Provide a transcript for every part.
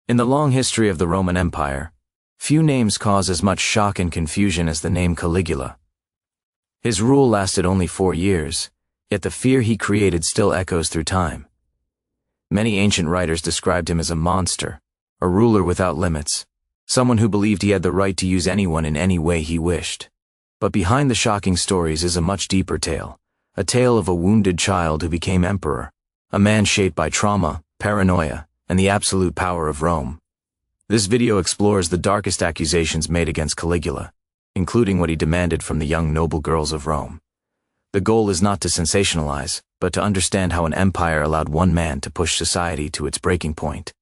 In the long history of the Roman Empire, few names cause as much shock and confusion as the name Caligula. His rule lasted only 4 years, yet the fear he created still echoes through time. Many ancient writers described him as a monster, a ruler without limits, someone who believed he had the right to use anyone in any way he wished. But behind the shocking stories is a much deeper tale, a tale of a wounded child who became emperor, a man shaped by trauma, paranoia, and the absolute power of Rome. This video explores the darkest accusations made against Caligula, including what he demanded from the young noble girls of Rome. The goal is not to sensationalize, but to understand how an empire allowed one man to push society to its breaking point.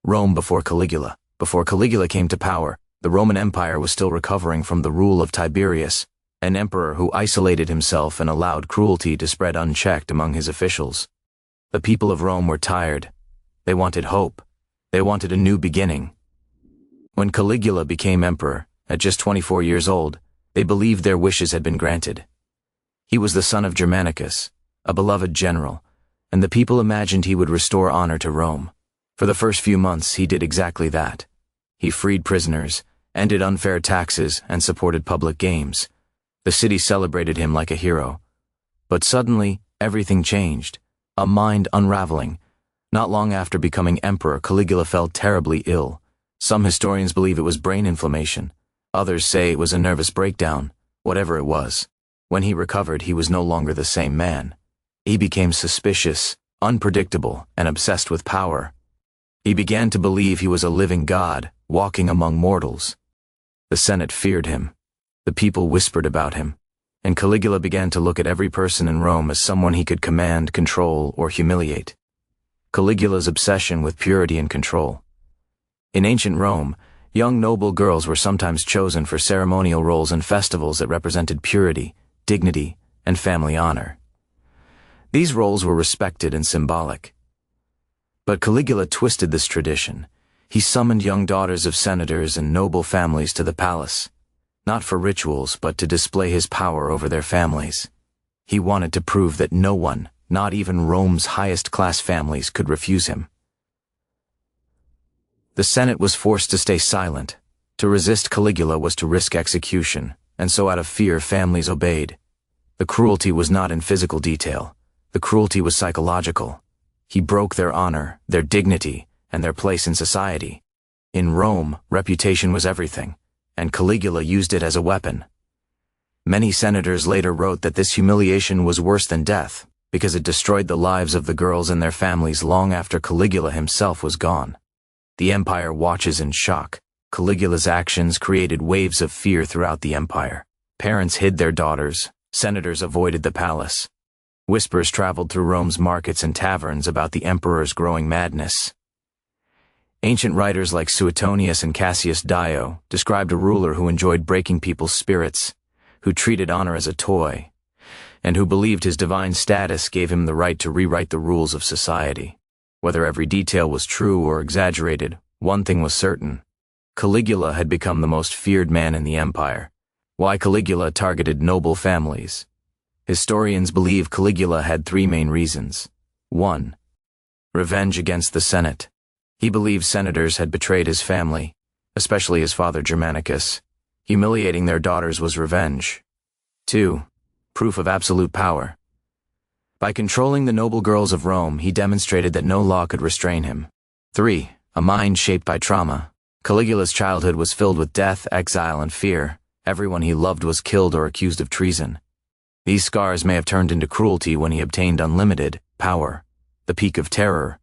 Rome before Caligula. Before Caligula came to power, the Roman Empire was still recovering from the rule of Tiberius, an emperor who isolated himself and allowed cruelty to spread unchecked among his officials. The people of Rome were tired. They wanted hope. They wanted a new beginning. When Caligula became emperor, at just 24 years old, they believed their wishes had been granted. He was the son of Germanicus, a beloved general, and the people imagined he would restore honor to Rome. For the first few months, he did exactly that. He freed prisoners, ended unfair taxes, and supported public games. The city celebrated him like a hero. But suddenly, everything changed, a mind unraveling. Not long after becoming emperor, Caligula fell terribly ill. Some historians believe it was brain inflammation. Others say it was a nervous breakdown. Whatever it was, when he recovered, he was no longer the same man. He became suspicious, unpredictable, and obsessed with power. He began to believe he was a living god, walking among mortals. The Senate feared him. The people whispered about him. And Caligula began to look at every person in Rome as someone he could command, control, or humiliate. Caligula's obsession with purity and control. In ancient Rome, young noble girls were sometimes chosen for ceremonial roles in festivals that represented purity, dignity, and family honor. These roles were respected and symbolic. But Caligula twisted this tradition. He summoned young daughters of senators and noble families to the palace, not for rituals, but to display his power over their families. He wanted to prove that no one, not even Rome's highest-class families, could refuse him. The Senate was forced to stay silent. To resist Caligula was to risk execution, and so out of fear families obeyed. The cruelty was not in physical detail. The cruelty was psychological. He broke their honor, their dignity, and their place in society. In Rome, reputation was everything, and Caligula used it as a weapon. Many senators later wrote that this humiliation was worse than death, because it destroyed the lives of the girls and their families long after Caligula himself was gone. The empire watches in shock. Caligula's actions created waves of fear throughout the empire. Parents hid their daughters. Senators avoided the palace. Whispers traveled through Rome's markets and taverns about the emperor's growing madness. Ancient writers like Suetonius and Cassius Dio described a ruler who enjoyed breaking people's spirits, who treated honor as a toy, and who believed his divine status gave him the right to rewrite the rules of society. Whether every detail was true or exaggerated, one thing was certain. Caligula had become the most feared man in the empire. Why Caligula targeted noble families? Historians believe Caligula had 3 main reasons. 1. Revenge against the Senate. He believed senators had betrayed his family, especially his father Germanicus. Humiliating their daughters was revenge. 2. Proof of absolute power. By controlling the noble girls of Rome, he demonstrated that no law could restrain him. 3. A mind shaped by trauma. Caligula's childhood was filled with death, exile, and fear. Everyone he loved was killed or accused of treason. These scars may have turned into cruelty when he obtained unlimited power, the peak of terror.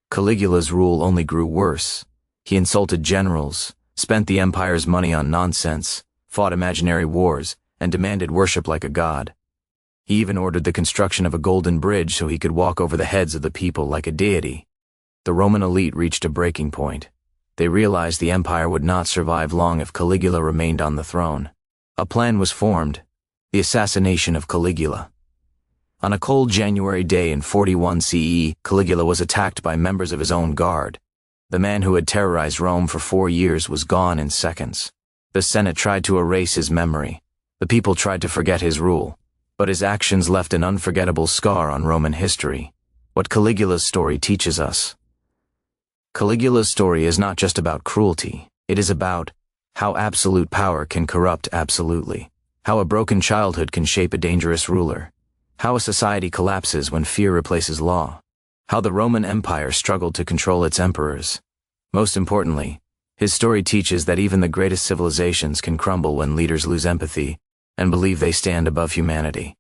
Caligula's rule only grew worse. He insulted generals, spent the empire's money on nonsense, fought imaginary wars, and demanded worship like a god. He even ordered the construction of a golden bridge so he could walk over the heads of the people like a deity. The Roman elite reached a breaking point. They realized the empire would not survive long if Caligula remained on the throne. A plan was formed: the assassination of Caligula. On a cold January day in 41 CE, Caligula was attacked by members of his own guard. The man who had terrorized Rome for 4 years was gone in seconds. The Senate tried to erase his memory. The people tried to forget his rule. But his actions left an unforgettable scar on Roman history. What Caligula's story teaches us. Caligula's story is not just about cruelty, it is about how absolute power can corrupt absolutely, how a broken childhood can shape a dangerous ruler, how a society collapses when fear replaces law, how the Roman Empire struggled to control its emperors. Most importantly, his story teaches that even the greatest civilizations can crumble when leaders lose empathy and believe they stand above humanity.